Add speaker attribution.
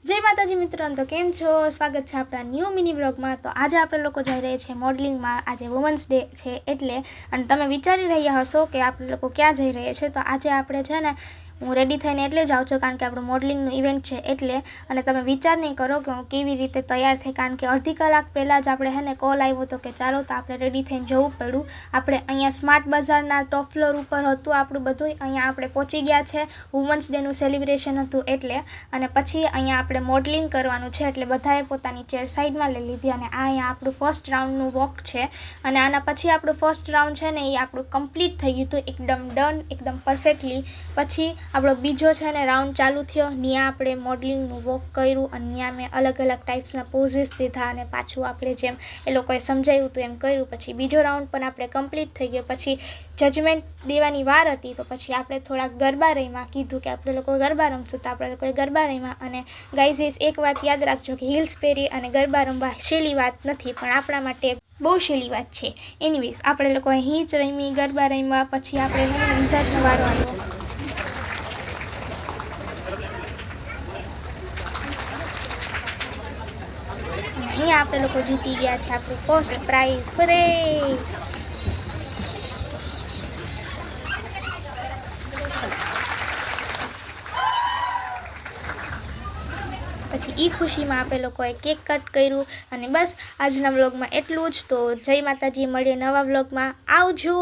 Speaker 1: જય માતાજી મિત્રો, તો કેમ છો? સ્વાગત છે આપણા ન્યૂ મિની બ્લોગમાં। તો આજે આપણે લોકો જઈ રહ્યા છીએ મોડલિંગમાં। આજે વુમન્સ ડે છે એટલે, અને તમે વિચારી રહ્યા હશો કે આપણે લોકો ક્યાં જઈ રહ્યા છીએ। તો આજે આપણે છે ને હું રેડી થઈને એટલે જ આવું છું કારણ કે આપણું મોડલિંગનું ઇવેન્ટ છે એટલે। અને તમે વિચાર નહીં કરો કે હું કેવી રીતે તૈયાર થઈ, કારણ કે અડધી કલાક પહેલાં જ આપણે ને કોલ આવ્યો હતો કે ચાલો, તો આપણે રેડી થઈને જવું પડ્યું। આપણે અહીંયા સ્માર્ટ બજારના ટોપ ફ્લોર ઉપર હતું આપણું બધું, અહીંયા આપણે પહોંચી ગયા છે। વુમન્સ ડેનું સેલિબ્રેશન હતું એટલે, અને પછી અહીંયા આપણે મોડલિંગ કરવાનું છે એટલે બધાએ પોતાની ચેર સાઈડમાં લઈ લીધી। અને આ અહીંયા આપણું ફર્સ્ટ રાઉન્ડનું વોક છે, અને આના પછી આપણું ફર્સ્ટ રાઉન્ડ છે ને એ આપણું કમ્પ્લીટ થઈ ગયું હતું, એકદમ ડન, એકદમ પરફેક્ટલી। પછી આપણો બીજો છે ને રાઉન્ડ ચાલુ થયો, ત્યાં આપણે મોડલિંગનું વોક કર્યું અને ત્યાં મેં અલગ અલગ ટાઈપ્સના પોઝિસ દીધા અને પાછું આપણે જેમ એ લોકોએ સમજાવ્યું હતું એમ કર્યું। પછી બીજો રાઉન્ડ પણ આપણે કમ્પ્લીટ થઈ ગયો। પછી જજમેન્ટ દેવાની વાર હતી તો પછી આપણે થોડાક ગરબા રમ્યા, કીધું કે આપણે લોકો ગરબા રમશું તો આપણે લોકોએ ગરબા રમ્યા। અને ગાઈઝ એક વાત યાદ રાખજો કે હિલ્સ પહેરી અને ગરબા રમવા સહેલી વાત નથી, પણ આપણા માટે બહુ સહેલી વાત છે। એનીવેઝ આપણે લોકોએ હિંચ રમી, ગરબા રમ્યા, પછી આપણે રિઝલ્ટનો વારો આવ્યો। અહીંયા આપણે લોકો જીતી ગયા છે આપણું ફર્સ્ટ પ્રાઇઝ। હરે! પછી એ ખુશીમાં આપણે લોકોએ કેક કટ કર્યું અને બસ આજના વ્લોગમાં એટલું જ। તો જય માતાજી, મળીએ નવા વ્લોગમાં, આવજો।